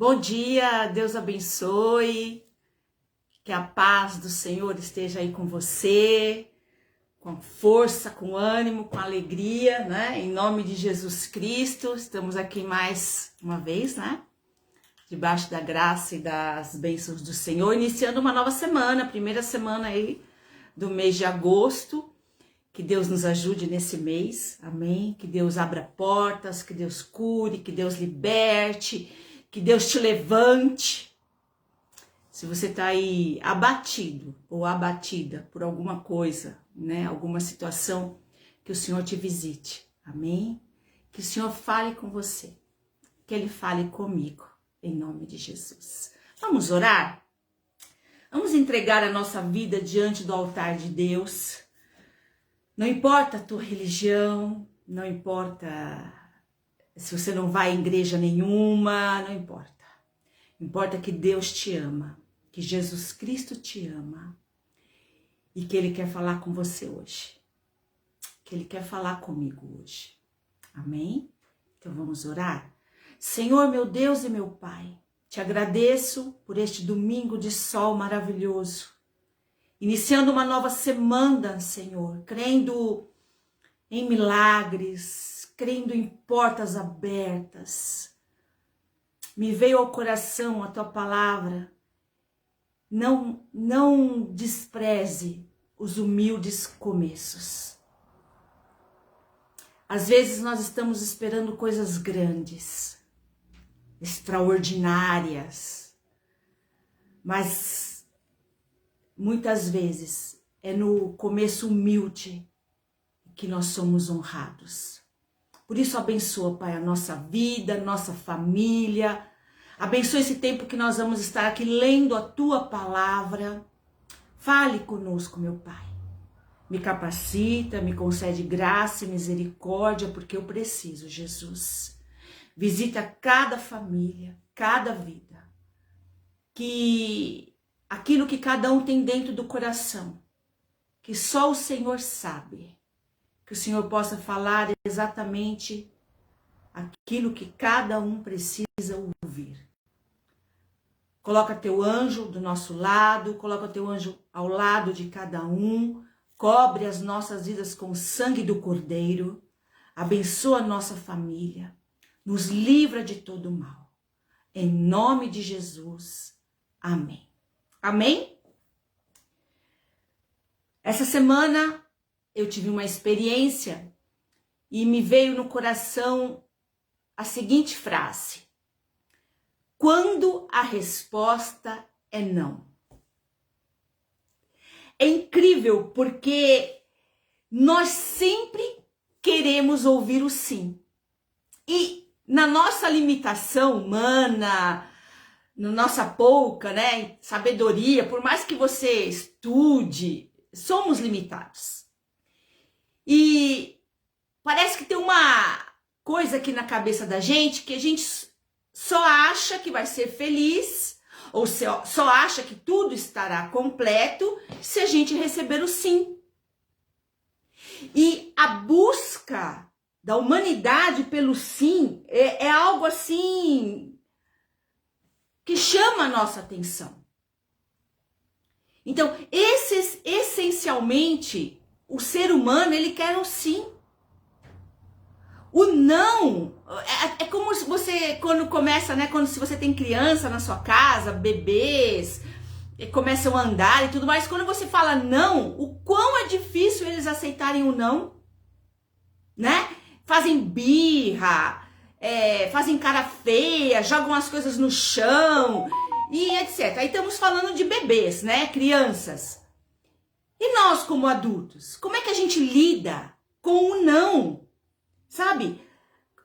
Bom dia, Deus abençoe, que a paz do Senhor esteja aí com você, com força, com ânimo, com alegria, né? Em nome de Jesus Cristo, estamos aqui mais uma vez, né? Debaixo da graça e das bênçãos do Senhor, iniciando uma nova semana, primeira semana aí do mês de agosto. Que Deus nos ajude nesse mês, amém? Que Deus abra portas, que Deus cure, que Deus liberte, que Deus te levante. Se você está aí abatido ou abatida por alguma coisa, né? Alguma situação, que o Senhor te visite, amém? Que o Senhor fale com você, que Ele fale comigo, em nome de Jesus. Vamos orar? Vamos entregar a nossa vida diante do altar de Deus. Não importa a tua religião, não importa se você não vai em igreja nenhuma, não importa. Importa que Deus te ama, que Jesus Cristo te ama e que Ele quer falar com você hoje. Que Ele quer falar comigo hoje. Amém? Então vamos orar? Senhor, meu Deus e meu Pai, te agradeço por este domingo de sol maravilhoso. Iniciando uma nova semana, Senhor, crendo em milagres, crendo em portas abertas. Me veio ao coração a tua palavra. Não despreze os humildes começos. Às vezes nós estamos esperando coisas grandes, extraordinárias, mas muitas vezes é no começo humilde que nós somos honrados. Por isso abençoa, Pai, a nossa vida, a nossa família. Abençoa esse tempo que nós vamos estar aqui lendo a Tua palavra. Fale conosco, meu Pai. Me capacita, me concede graça e misericórdia, porque eu preciso, Jesus. Visita cada família, cada vida. Que aquilo que cada um tem dentro do coração, que só o Senhor sabe, que o Senhor possa falar exatamente aquilo que cada um precisa ouvir. Coloca teu anjo do nosso lado, coloca teu anjo ao lado de cada um, cobre as nossas vidas com o sangue do Cordeiro, abençoa a nossa família, nos livra de todo o mal. Em nome de Jesus, amém. Amém? Essa semana eu tive uma experiência e me veio no coração a seguinte frase: quando a resposta é não. É incrível porque nós sempre queremos ouvir o sim. E na nossa limitação humana, na nossa pouca, né, sabedoria, por mais que você estude, somos limitados. E parece que tem uma coisa aqui na cabeça da gente que a gente só acha que vai ser feliz, ou só acha que tudo estará completo se a gente receber o sim. E a busca da humanidade pelo sim é algo assim que chama a nossa atenção. Então, essencialmente, o ser humano, ele quer um sim. O não, é como se você, quando começa, né, se você tem criança na sua casa, bebês, começam a andar e tudo mais, quando você fala não, o quão é difícil eles aceitarem o não, né? Fazem birra, fazem cara feia, jogam as coisas no chão e etc. Aí estamos falando de bebês, né? Crianças. E nós como adultos? Como é que a gente lida com o não? Sabe?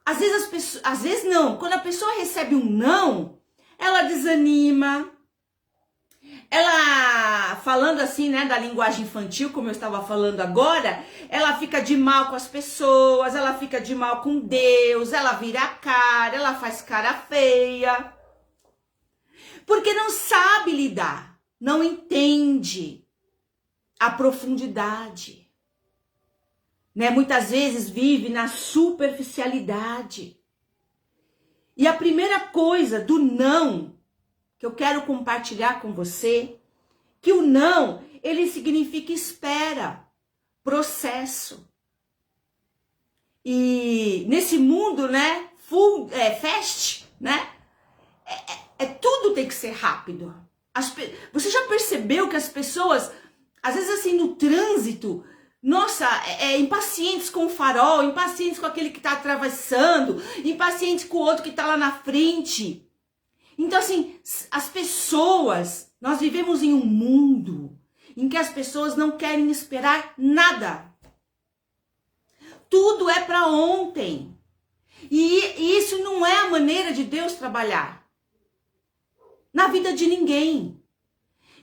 Às vezes não. Quando a pessoa recebe um não, ela desanima. Ela, falando assim, né, da linguagem infantil, como eu estava falando agora, ela fica de mal com as pessoas, ela fica de mal com Deus, ela vira a cara, ela faz cara feia. Porque não sabe lidar, não entende a profundidade. Né? Muitas vezes vive na superficialidade. E a primeira coisa do não que eu quero compartilhar com você, que o não, ele significa espera, processo. E nesse mundo, né, fast, né, tudo tem que ser rápido. Você já percebeu que as pessoas, às vezes assim, no trânsito, nossa, impacientes com o farol, impacientes com aquele que está atravessando, impacientes com o outro que está lá na frente. Então, assim, as pessoas, nós vivemos em um mundo em que as pessoas não querem esperar nada. Tudo é para ontem. E isso não é a maneira de Deus trabalhar na vida de ninguém.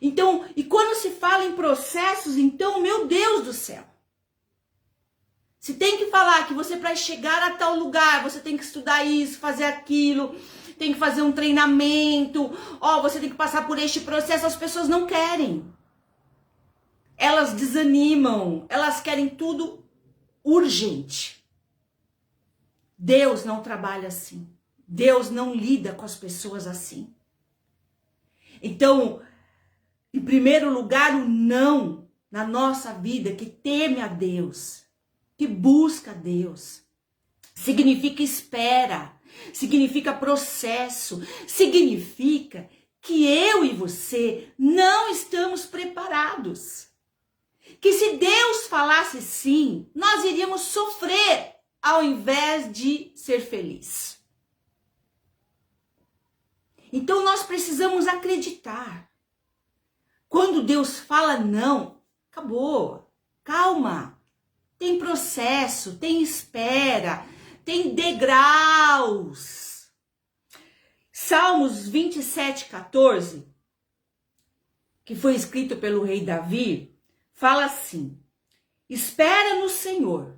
Então, e quando se fala em processos, então, meu Deus do céu. Se tem que falar que você, para chegar a tal lugar, você tem que estudar isso, fazer aquilo, tem que fazer um treinamento, você tem que passar por este processo, as pessoas não querem. Elas desanimam, elas querem tudo urgente. Deus não trabalha assim. Deus não lida com as pessoas assim. Então, em primeiro lugar, o não na nossa vida, que teme a Deus, que busca a Deus, significa espera, significa processo, significa que eu e você não estamos preparados. Que se Deus falasse sim, nós iríamos sofrer ao invés de ser feliz. Então nós precisamos acreditar. Quando Deus fala não, acabou, calma. Tem processo, tem espera, tem degraus. Salmos 27:14, que foi escrito pelo rei Davi, fala assim: espera no Senhor,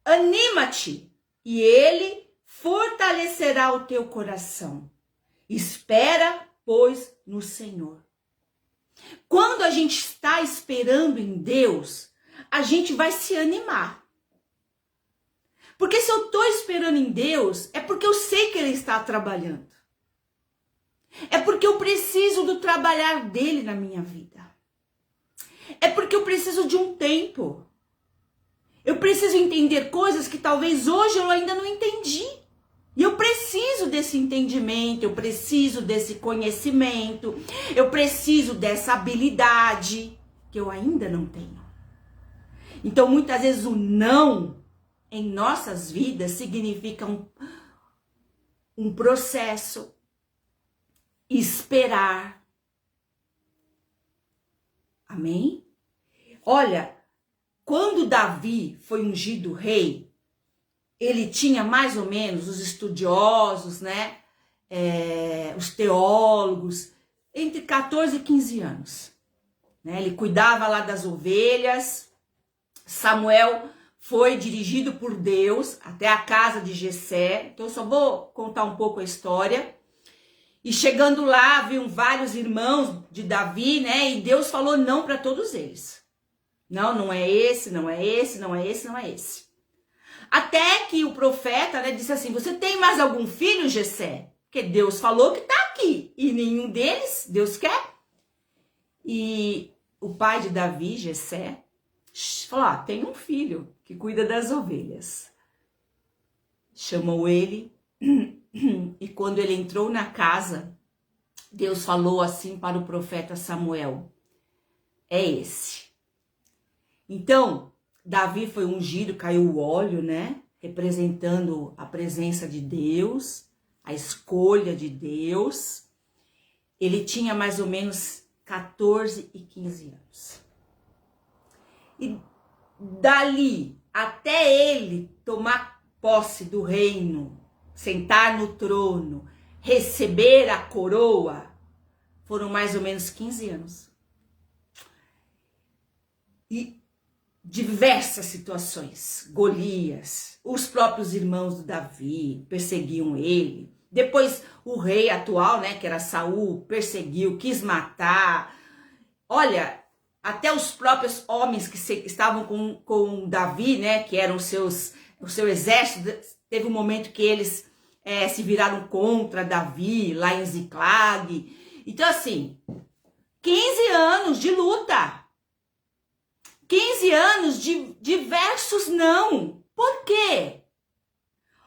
anima-te, e Ele fortalecerá o teu coração. Espera, pois, no Senhor. Quando a gente está esperando em Deus, a gente vai se animar. Porque se eu estou esperando em Deus, é porque eu sei que Ele está trabalhando. É porque eu preciso do trabalhar dele na minha vida. É porque eu preciso de um tempo. Eu preciso entender coisas que talvez hoje eu ainda não entendi. E eu preciso desse entendimento, eu preciso desse conhecimento, eu preciso dessa habilidade que eu ainda não tenho. Então, muitas vezes o não em nossas vidas significa um processo, esperar. Amém? Olha, quando Davi foi ungido rei, ele tinha mais ou menos os estudiosos, né? Os teólogos, entre 14 e 15 anos. Né? Ele cuidava lá das ovelhas. Samuel foi dirigido por Deus até a casa de Jessé. Então eu só vou contar um pouco a história. E chegando lá, viam vários irmãos de Davi, né? E Deus falou não para todos eles. Não, não é esse, não é esse, não é esse, não é esse. Até que o profeta, né, disse assim: você tem mais algum filho, Jessé? Porque Deus falou que tá aqui. E nenhum deles Deus quer. E o pai de Davi, Jessé, falou: tem um filho que cuida das ovelhas. Chamou ele. E quando ele entrou na casa, Deus falou assim para o profeta Samuel: é esse. Então, Davi foi ungido, caiu o óleo, né? Representando a presença de Deus, a escolha de Deus. Ele tinha mais ou menos 14 e 15 anos. E dali até ele tomar posse do reino, sentar no trono, receber a coroa, foram mais ou menos 15 anos. E diversas situações, Golias, os próprios irmãos do Davi perseguiam ele. Depois o rei atual, né, que era Saul, perseguiu, quis matar. Olha, até os próprios homens que estavam com Davi, né, que eram o seu exército, teve um momento que eles se viraram contra Davi lá em Ziclag. Então, assim, 15 anos de luta. 15 anos de diversos não. Por quê?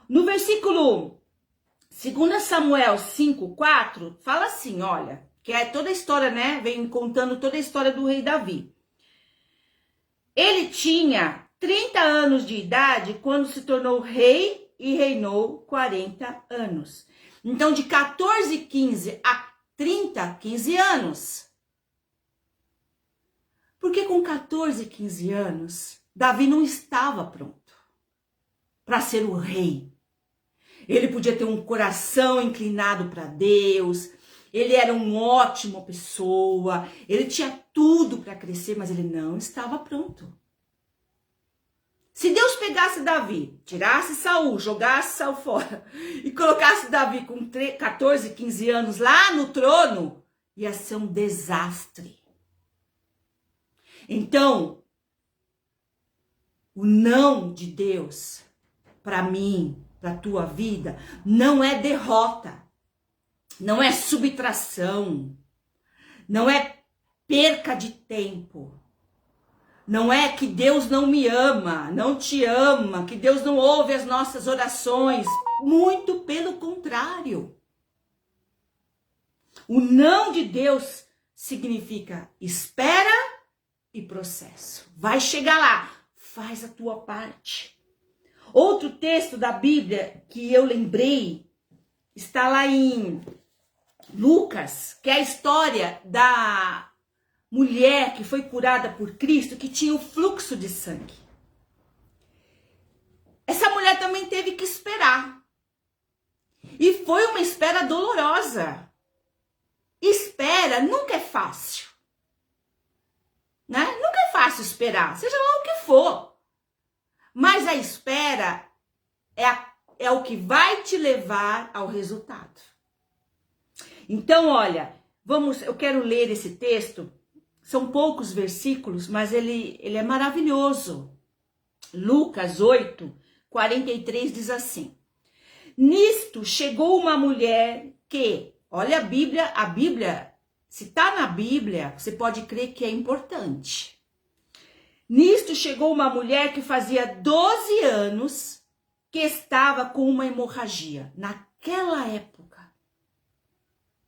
No versículo 2 Samuel 5:4, fala assim, olha, que é toda a história, né? Vem contando toda a história do rei Davi. Ele tinha 30 anos de idade quando se tornou rei e reinou 40 anos. Então, de 15 a 30, 15 anos. Porque com 15 anos, Davi não estava pronto para ser o rei. Ele podia ter um coração inclinado para Deus, ele era uma ótima pessoa, ele tinha tudo para crescer, mas ele não estava pronto. Se Deus pegasse Davi, tirasse Saul, jogasse Saul fora e colocasse Davi com 14, 15 anos lá no trono, ia ser um desastre. Então, o não de Deus para mim, para a tua vida, não é derrota, não é subtração, não é perca de tempo, não é que Deus não me ama, não te ama, que Deus não ouve as nossas orações, muito pelo contrário. O não de Deus significa espera e processo. Vai chegar lá, faz a tua parte. Outro texto da Bíblia que eu lembrei está lá em Lucas, que é a história da mulher que foi curada por Cristo, que tinha o fluxo de sangue. Essa mulher também teve que esperar. E foi uma espera dolorosa. Espera nunca é fácil. Né? Nunca é fácil esperar, seja lá o que for. Mas a espera é o que vai te levar ao resultado. Então, olha, eu quero ler esse texto. São poucos versículos, mas ele é maravilhoso. Lucas 8:43 diz assim: Nisto chegou uma mulher que, olha a Bíblia, se está na Bíblia, você pode crer que é importante. Nisto chegou uma mulher que fazia 12 anos que estava com uma hemorragia. Naquela época,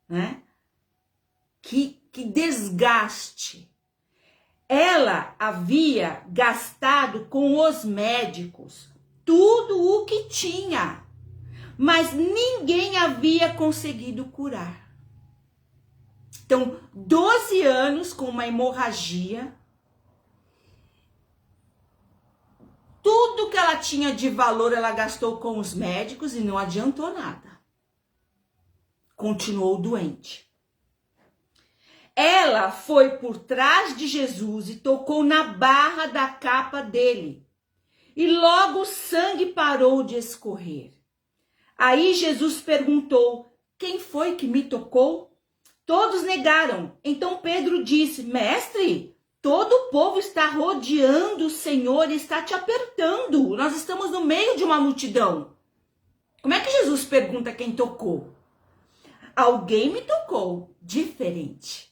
né? Que desgaste. Ela havia gastado com os médicos tudo o que tinha, mas ninguém havia conseguido curar. Então, 12 anos com uma hemorragia, tudo que ela tinha de valor ela gastou com os médicos e não adiantou nada. Continuou doente. Ela foi por trás de Jesus e tocou na barra da capa dele. E logo o sangue parou de escorrer. Aí Jesus perguntou: quem foi que me tocou? Todos negaram. Então Pedro disse: Mestre, todo o povo está rodeando o Senhor e está te apertando. Nós estamos no meio de uma multidão. Como é que Jesus pergunta quem tocou? Alguém me tocou, diferente,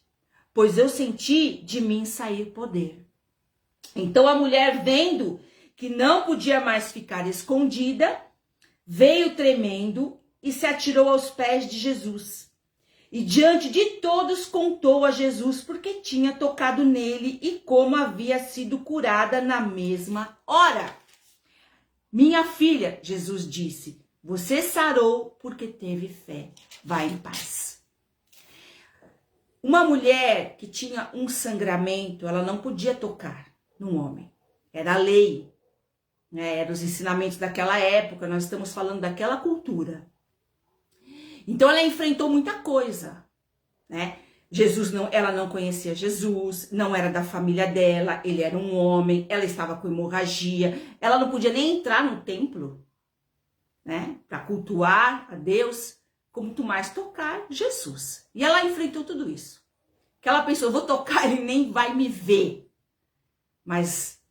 pois eu senti de mim sair poder. Então a mulher, vendo que não podia mais ficar escondida, veio tremendo e se atirou aos pés de Jesus. E diante de todos contou a Jesus porque tinha tocado nele e como havia sido curada na mesma hora. Minha filha, Jesus disse, você sarou porque teve fé. Vai em paz. Uma mulher que tinha um sangramento, ela não podia tocar num homem. Era a lei, né? Eram os ensinamentos daquela época, nós estamos falando daquela cultura. Então ela enfrentou muita coisa, né? Ela não conhecia Jesus, não era da família dela, ele era um homem, ela estava com hemorragia, ela não podia nem entrar no templo, né? Para cultuar a Deus, como mais tocar Jesus. E ela enfrentou tudo isso. Que ela pensou, eu vou tocar, ele nem vai me ver. Mas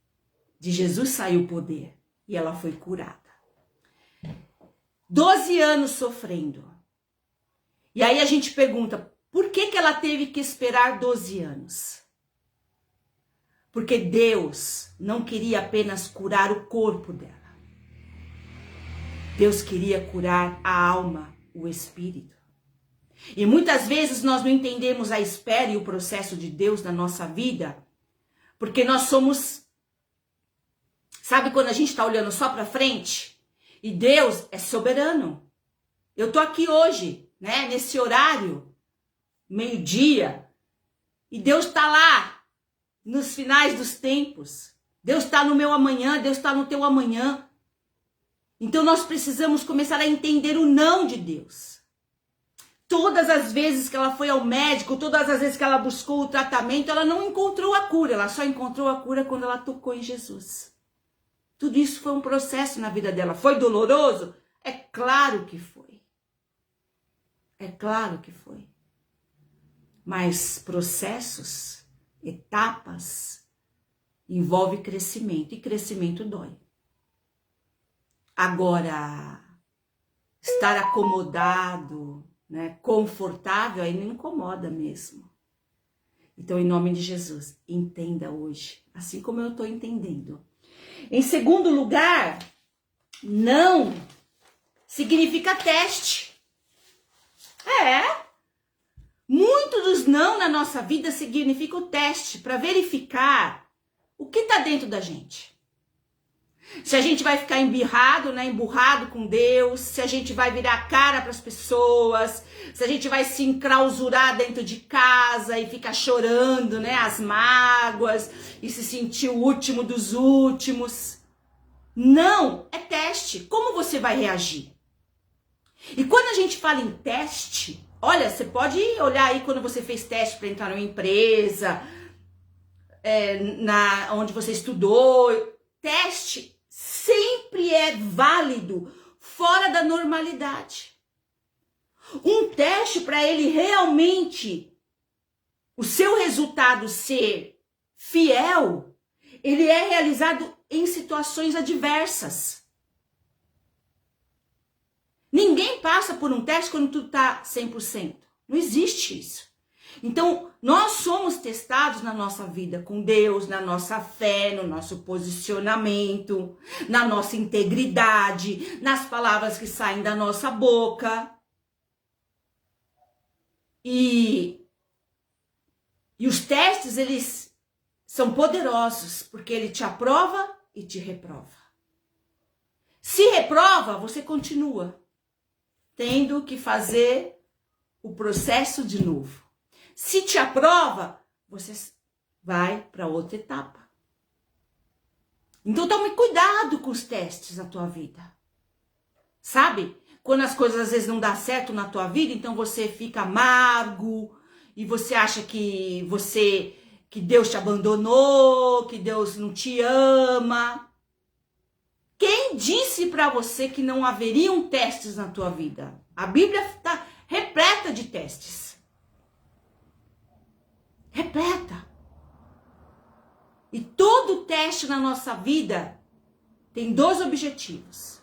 de Jesus saiu o poder e ela foi curada. 12 anos sofrendo. E aí a gente pergunta, por que ela teve que esperar 12 anos? Porque Deus não queria apenas curar o corpo dela. Deus queria curar a alma, o espírito. E muitas vezes nós não entendemos a espera e o processo de Deus na nossa vida, porque nós somos... Sabe quando a gente está olhando só para frente? E Deus é soberano. Eu tô aqui hoje, né, nesse horário, meio-dia, e Deus está lá, nos finais dos tempos. Deus está no meu amanhã, Deus está no teu amanhã. Então nós precisamos começar a entender o não de Deus. Todas as vezes que ela foi ao médico, todas as vezes que ela buscou o tratamento, ela não encontrou a cura. Ela só encontrou a cura quando ela tocou em Jesus. Tudo isso foi um processo na vida dela. Foi doloroso? É claro que foi. É claro que foi. Mas processos, etapas, envolve crescimento. E crescimento dói. Agora, estar acomodado, né, confortável, aí não incomoda mesmo. Então, em nome de Jesus, entenda hoje, assim como eu estou entendendo. Em segundo lugar, não significa teste. Muitos dos não na nossa vida significam teste para verificar o que está dentro da gente. Se a gente vai ficar embirrado, né, emburrado com Deus, se a gente vai virar a cara para as pessoas, se a gente vai se enclausurar dentro de casa e ficar chorando, né, as mágoas e se sentir o último dos últimos. Não, é teste. Como você vai reagir? E quando a gente fala em teste, olha, você pode olhar aí quando você fez teste para entrar numa empresa, onde você estudou. Teste sempre é válido, fora da normalidade. Um teste, para ele realmente, o seu resultado ser fiel, ele é realizado em situações adversas. Ninguém passa por um teste quando tudo está 100%. Não existe isso. Então, nós somos testados na nossa vida com Deus, na nossa fé, no nosso posicionamento, na nossa integridade, nas palavras que saem da nossa boca. E os testes, eles são poderosos, porque ele te aprova e te reprova. Se reprova, você continua tendo que fazer o processo de novo. Se te aprova, você vai para outra etapa. Então tome cuidado com os testes na tua vida. Sabe? Quando as coisas às vezes não dão certo na tua vida, então você fica amargo e você acha que Deus te abandonou, que Deus não te ama. Quem disse para você que não haveriam testes na tua vida? A Bíblia está repleta de testes. Repleta. E todo teste na nossa vida tem dois objetivos: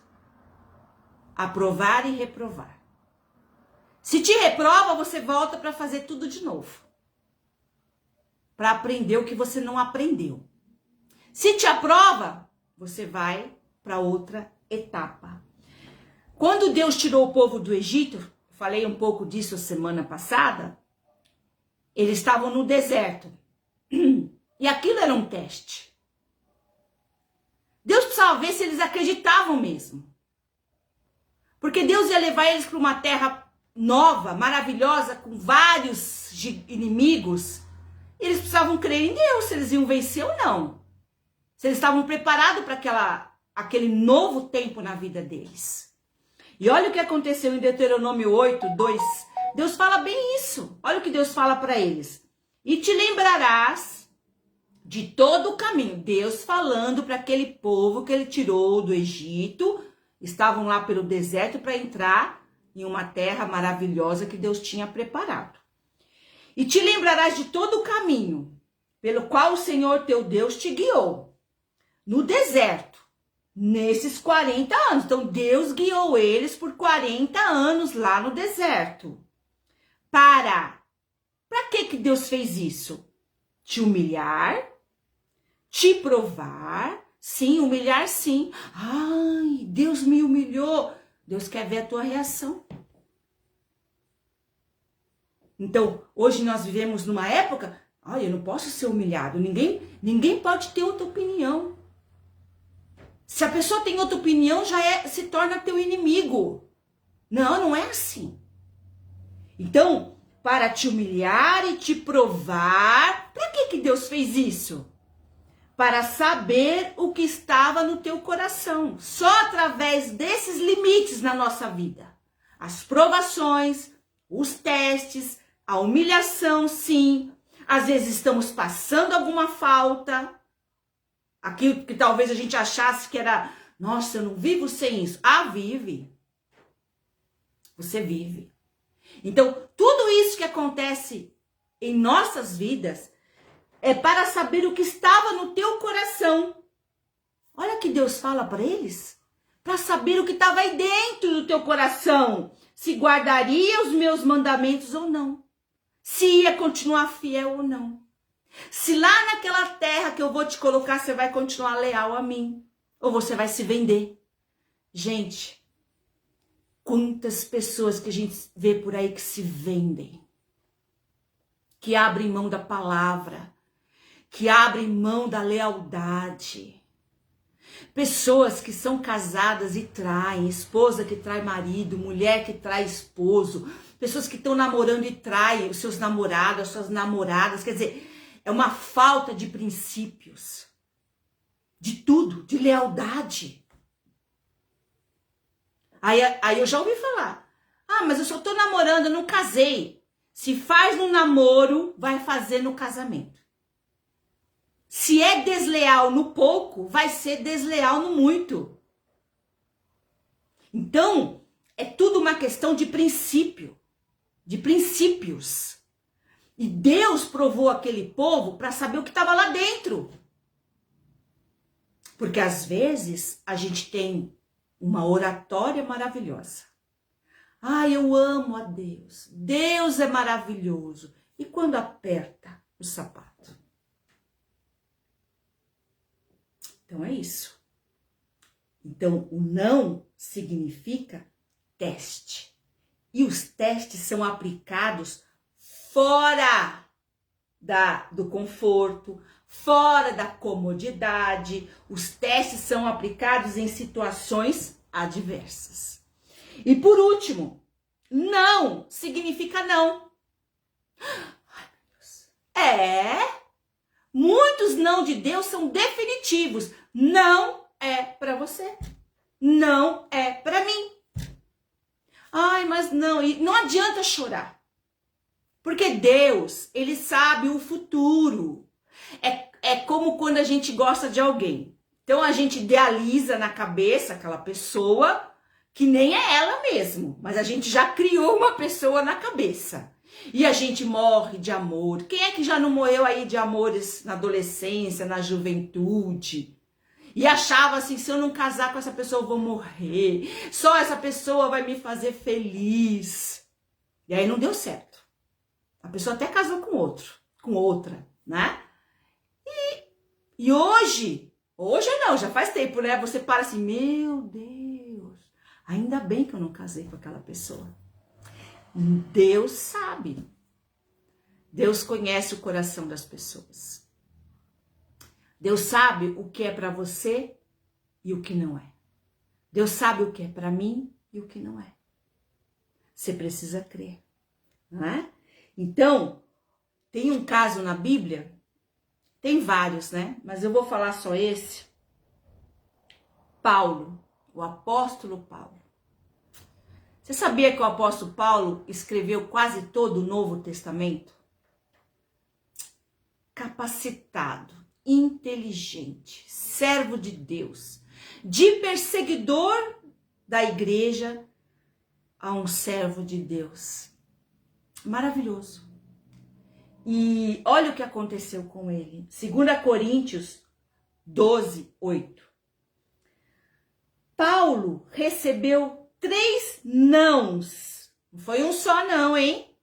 aprovar e reprovar. Se te reprova, você volta para fazer tudo de novo, para aprender o que você não aprendeu. Se te aprova, você vai para outra etapa. Quando Deus tirou o povo do Egito, falei um pouco disso semana passada, eles estavam no deserto. E aquilo era um teste. Deus precisava ver se eles acreditavam mesmo. Porque Deus ia levar eles para uma terra nova, maravilhosa, com vários inimigos. E eles precisavam crer em Deus, se eles iam vencer ou não. Se eles estavam preparados para aquele novo tempo na vida deles. E olha o que aconteceu em Deuteronômio 8, 2. Deus fala bem isso. Olha o que Deus fala para eles. E te lembrarás de todo o caminho. Deus falando para aquele povo que ele tirou do Egito. Estavam lá pelo deserto para entrar em uma terra maravilhosa que Deus tinha preparado. E te lembrarás de todo o caminho pelo qual o Senhor teu Deus te guiou. No deserto, nesses 40 anos. Então, Deus guiou eles por 40 anos lá no deserto. Para que Deus fez isso? Te humilhar, te provar, sim, humilhar sim. Ai, Deus me humilhou. Deus quer ver a tua reação. Então, hoje nós vivemos numa época, eu não posso ser humilhado, ninguém pode ter outra opinião. Se a pessoa tem outra opinião, se torna teu inimigo. Não, não é assim. Então, para te humilhar e te provar, para que Deus fez isso? Para saber o que estava no teu coração. Só através desses limites na nossa vida. As provações, os testes, a humilhação, sim. Às vezes estamos passando alguma falta. Aquilo que talvez a gente achasse que era, nossa, eu não vivo sem isso. Vive. Você vive. Então, tudo isso que acontece em nossas vidas é para saber o que estava no teu coração. Olha que Deus fala para eles. Para saber o que estava aí dentro do teu coração. Se guardaria os meus mandamentos ou não. Se ia continuar fiel ou não. Se lá naquela terra que eu vou te colocar, você vai continuar leal a mim. Ou você vai se vender. Gente, quantas pessoas que a gente vê por aí que se vendem. Que abrem mão da palavra. Que abrem mão da lealdade. Pessoas que são casadas e traem. Esposa que trai marido. Mulher que trai esposo. Pessoas que estão namorando e traem os seus namorados, as suas namoradas. Quer dizer, é uma falta de princípios. De tudo, de lealdade. Aí eu já ouvi falar. Mas eu só tô namorando, eu não casei. Se faz no namoro, vai fazer no casamento. Se é desleal no pouco, vai ser desleal no muito. Então, é tudo uma questão de princípio. De princípios. E Deus provou aquele povo para saber o que estava lá dentro. Porque às vezes a gente tem uma oratória maravilhosa. Eu amo a Deus. Deus é maravilhoso. E quando aperta o sapato? Então é isso. Então o não significa teste. E os testes são aplicados fora do conforto, fora da comodidade. Os testes são aplicados em situações adversas. E por último, não significa não. Ai, meu Deus. Muitos não de Deus são definitivos. Não é para você. Não é para mim. Mas não, e não adianta chorar. Porque Deus, ele sabe o futuro. É como quando a gente gosta de alguém. Então a gente idealiza na cabeça aquela pessoa que nem é ela mesmo, mas a gente já criou uma pessoa na cabeça. E a gente morre de amor. Quem é que já não morreu aí de amores na adolescência, na juventude? E achava assim, se eu não casar com essa pessoa eu vou morrer. Só essa pessoa vai me fazer feliz. E aí não deu certo. A pessoa até casou com outra, né? E hoje não, já faz tempo, né? Você para assim, meu Deus, ainda bem que eu não casei com aquela pessoa. Deus sabe. Deus conhece o coração das pessoas. Deus sabe o que é para você e o que não é. Deus sabe o que é para mim e o que não é. Você precisa crer, não é? Então, tem um caso na Bíblia, tem vários, né? Mas eu vou falar só esse. Paulo, o apóstolo Paulo. Você sabia que o apóstolo Paulo escreveu quase todo o Novo Testamento? Capacitado, inteligente, servo de Deus, de perseguidor da igreja a um servo de Deus. Maravilhoso. E olha o que aconteceu com ele. 2 Coríntios 12, 8. Paulo recebeu 3 nãos. Não foi um só não, hein?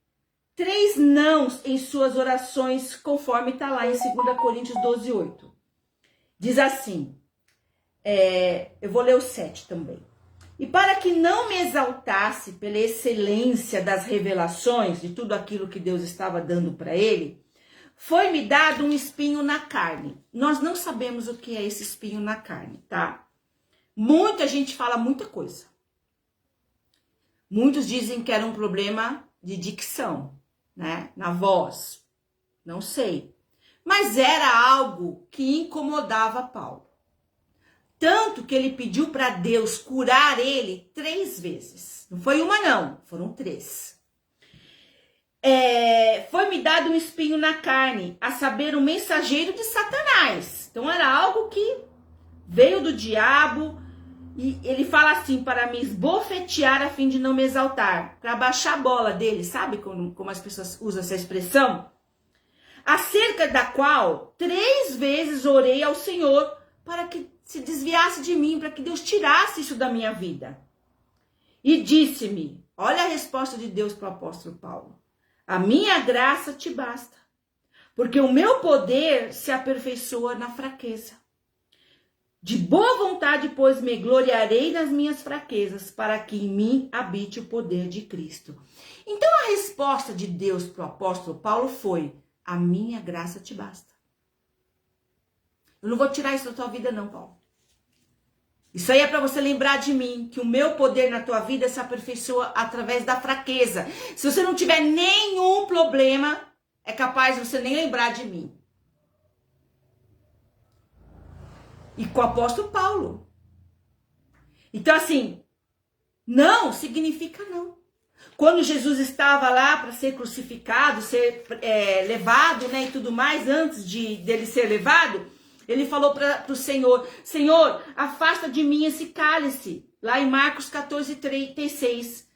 3 nãos em suas orações, conforme está lá em 2 Coríntios 12:8. Diz assim, eu vou ler o 7 também. E para que não me exaltasse pela excelência das revelações, de tudo aquilo que Deus estava dando para ele, foi-me dado um espinho na carne. Nós não sabemos o que é esse espinho na carne, tá? Muita gente fala muita coisa. Muitos dizem que era um problema de dicção, né? Na voz. Não sei. Mas era algo que incomodava Paulo. Tanto que ele pediu para Deus curar ele 3 vezes. Não foi uma não, foram 3. Foi-me dado um espinho na carne, a saber, um mensageiro de Satanás. Então era algo que veio do diabo. E ele fala assim, para me esbofetear a fim de não me exaltar. Para baixar a bola dele, sabe como as pessoas usam essa expressão? Acerca da qual 3 vezes orei ao Senhor para que se desviasse de mim, para que Deus tirasse isso da minha vida. E disse-me, olha a resposta de Deus para o apóstolo Paulo. A minha graça te basta, porque o meu poder se aperfeiçoa na fraqueza. De boa vontade, pois, me gloriarei nas minhas fraquezas, para que em mim habite o poder de Cristo. Então a resposta de Deus para o apóstolo Paulo foi, a minha graça te basta. Eu não vou tirar isso da tua vida não, Paulo. Isso aí é para você lembrar de mim, que o meu poder na tua vida se aperfeiçoa através da fraqueza. Se você não tiver nenhum problema, é capaz de você nem lembrar de mim. E com o apóstolo Paulo. Então assim, não significa não. Quando Jesus estava lá para ser crucificado, ser levado, né, e tudo mais, antes dele ser levado, ele falou para o Senhor, Senhor, afasta de mim esse cálice. Lá em Marcos 14:36,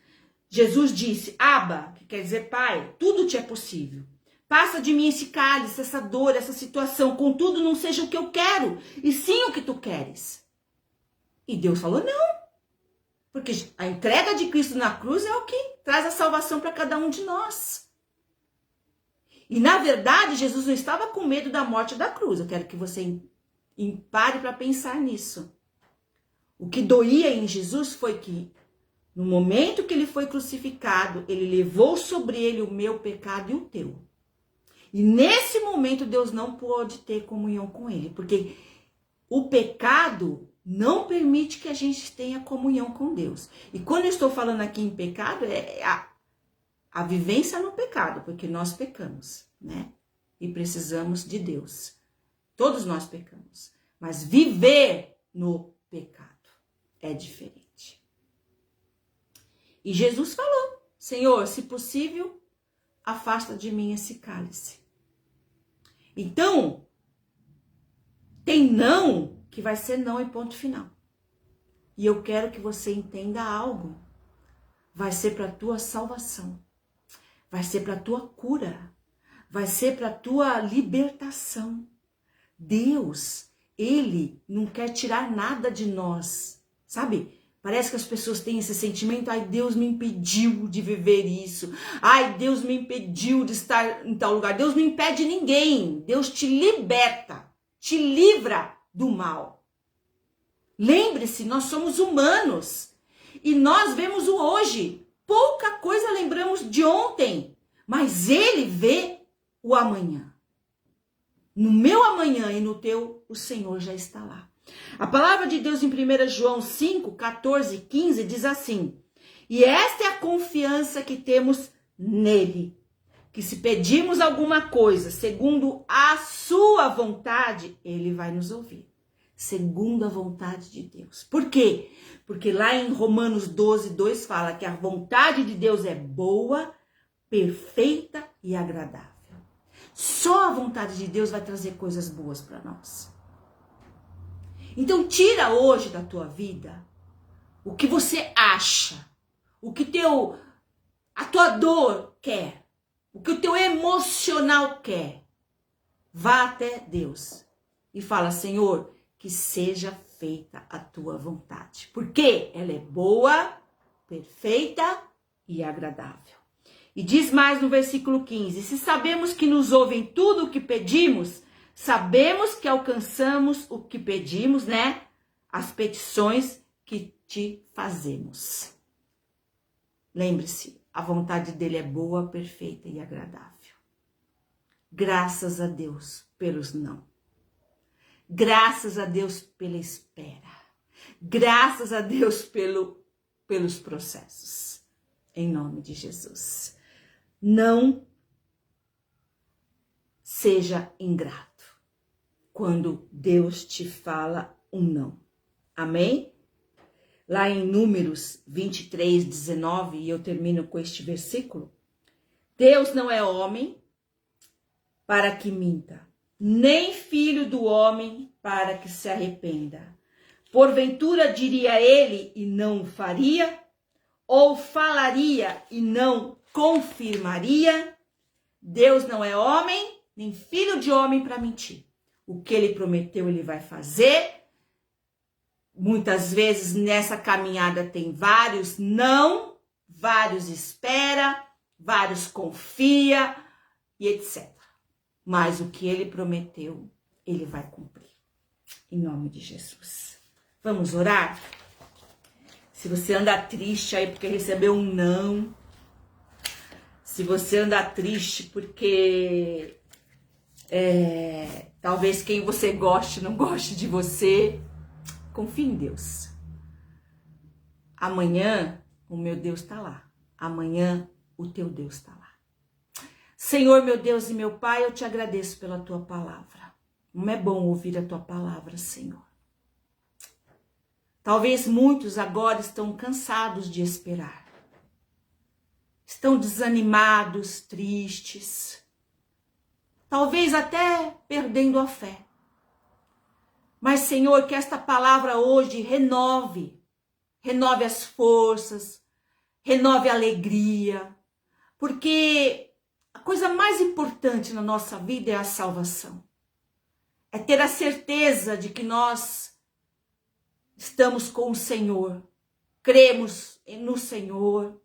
Jesus disse, Abba, que quer dizer Pai, tudo te é possível. Passa de mim esse cálice, essa dor, essa situação, contudo não seja o que eu quero, e sim o que tu queres. E Deus falou não, porque a entrega de Cristo na cruz é o que traz a salvação para cada um de nós. E na verdade, Jesus não estava com medo da morte da cruz. Eu quero que você pare para pensar nisso. O que doía em Jesus foi que, no momento que ele foi crucificado, ele levou sobre ele o meu pecado e o teu. E nesse momento, Deus não pôde ter comunhão com ele, porque o pecado não permite que a gente tenha comunhão com Deus. E quando eu estou falando aqui em pecado, é a vivência no pecado, porque nós pecamos, né? E precisamos de Deus. Todos nós pecamos. Mas viver no pecado é diferente. E Jesus falou, Senhor, se possível, afasta de mim esse cálice. Então, tem não que vai ser não e ponto final. E eu quero que você entenda algo. Vai ser para a tua salvação. Vai ser para a tua cura. Vai ser para a tua libertação. Deus, Ele não quer tirar nada de nós. Sabe? Parece que as pessoas têm esse sentimento. Ai, Deus me impediu de viver isso. Ai, Deus me impediu de estar em tal lugar. Deus não impede ninguém. Deus te liberta. Te livra do mal. Lembre-se, nós somos humanos. E nós vemos o hoje. Pouca coisa lembramos de ontem, mas Ele vê o amanhã. No meu amanhã e no teu, o Senhor já está lá. A palavra de Deus em 1 João 5, 14 e 15 diz assim, e esta é a confiança que temos nele, que se pedirmos alguma coisa segundo a sua vontade, Ele vai nos ouvir. Segundo a vontade de Deus. Por quê? Porque lá em Romanos 12, 2 fala que a vontade de Deus é boa, perfeita e agradável. Só a vontade de Deus vai trazer coisas boas para nós. Então tira hoje da tua vida o que você acha, o que a tua dor quer, o que o teu emocional quer. Vá até Deus e fala, Senhor, que seja feita a tua vontade. Porque ela é boa, perfeita e agradável. E diz mais no versículo 15: se sabemos que nos ouvem tudo o que pedimos, sabemos que alcançamos o que pedimos, né? As petições que te fazemos. Lembre-se, a vontade dele é boa, perfeita e agradável. Graças a Deus pelos não. Graças a Deus pela espera. Graças a Deus pelos processos. Em nome de Jesus. Não seja ingrato quando Deus te fala um não. Amém? Lá em Números 23, 19, e eu termino com este versículo. Deus não é homem para que minta, nem filho do homem para que se arrependa. Porventura diria ele e não faria? Ou falaria e não confirmaria? Deus não é homem, nem filho de homem para mentir. O que ele prometeu, ele vai fazer. Muitas vezes nessa caminhada tem vários não, vários espera, vários confia e etc. Mas o que ele prometeu, ele vai cumprir. Em nome de Jesus. Vamos orar? Se você anda triste aí porque recebeu um não, se você anda triste porque talvez quem você goste não goste de você, confie em Deus. Amanhã o meu Deus está lá. Amanhã o teu Deus está lá. Senhor, meu Deus e meu Pai, eu te agradeço pela tua palavra. Como é bom ouvir a tua palavra, Senhor. Talvez muitos agora estão cansados de esperar. Estão desanimados, tristes. Talvez até perdendo a fé. Mas, Senhor, que esta palavra hoje renove as forças, renove a alegria, porque a coisa mais importante na nossa vida é a salvação. É ter a certeza de que nós estamos com o Senhor, cremos no Senhor.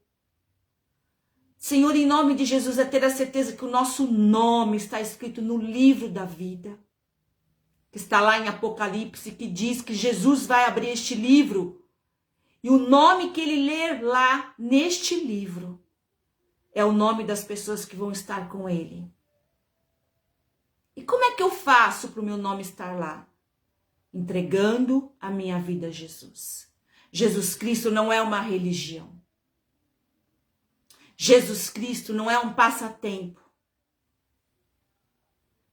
Senhor, em nome de Jesus, é ter a certeza que o nosso nome está escrito no livro da vida, que está lá em Apocalipse, que diz que Jesus vai abrir este livro, e o nome que ele ler lá neste livro é o nome das pessoas que vão estar com ele. E como é que eu faço para o meu nome estar lá? Entregando a minha vida a Jesus. Jesus Cristo não é uma religião. Jesus Cristo não é um passatempo.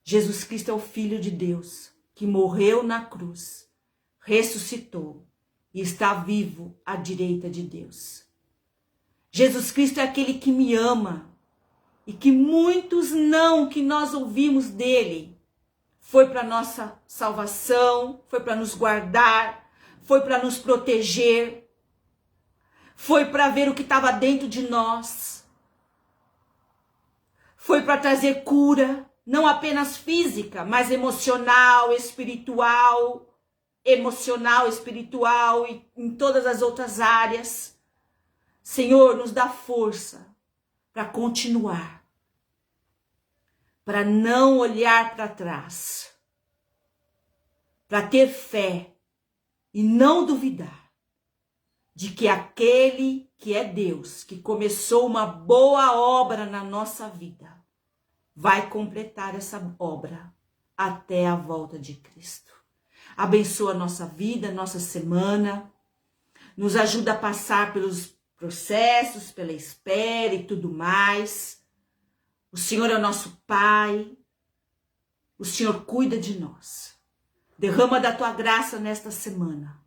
Jesus Cristo é o Filho de Deus, que morreu na cruz, ressuscitou e está vivo à direita de Deus. Jesus Cristo é aquele que me ama e que muitos não que nós ouvimos dele foi para nossa salvação, foi para nos guardar, foi para nos proteger, foi para ver o que estava dentro de nós, foi para trazer cura, não apenas física, mas emocional, espiritual e em todas as outras áreas. Senhor, nos dá força para continuar, para não olhar para trás, para ter fé e não duvidar de que aquele que é Deus, que começou uma boa obra na nossa vida, vai completar essa obra até a volta de Cristo. Abençoa a nossa vida, nossa semana, nos ajuda a passar pelos processos, pela espera e tudo mais. O Senhor é o nosso Pai, o Senhor cuida de nós. Derrama da tua graça nesta semana.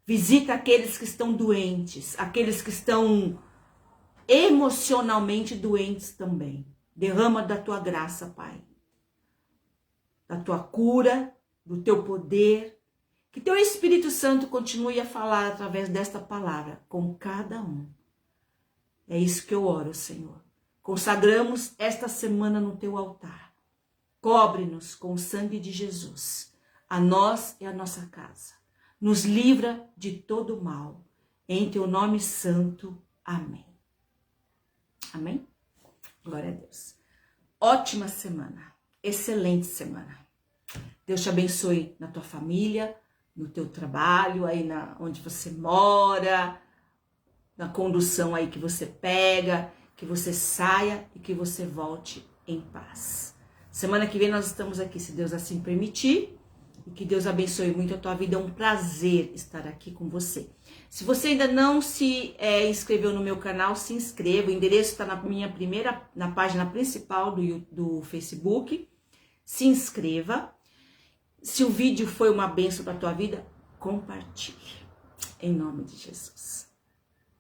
Visita aqueles que estão doentes, aqueles que estão emocionalmente doentes também. Derrama da tua graça, Pai, da tua cura, do teu poder. Que teu Espírito Santo continue a falar através desta palavra com cada um. É isso que eu oro, Senhor. Consagramos esta semana no teu altar. Cobre-nos com o sangue de Jesus, a nós e a nossa casa. nos livra de todo mal. Em teu nome santo. Amém. Amém? Glória a Deus. Ótima semana. Excelente semana. Deus te abençoe na tua família, no teu trabalho, aí onde você mora, na condução aí que você pega, que você saia e que você volte em paz. Semana que vem nós estamos aqui, se Deus assim permitir, e que Deus abençoe muito a tua vida. É um prazer estar aqui com você. Se você ainda não se inscreveu no meu canal, se inscreva. O endereço está na página principal do Facebook. Se inscreva. Se o vídeo foi uma bênção para a tua vida, compartilhe. Em nome de Jesus.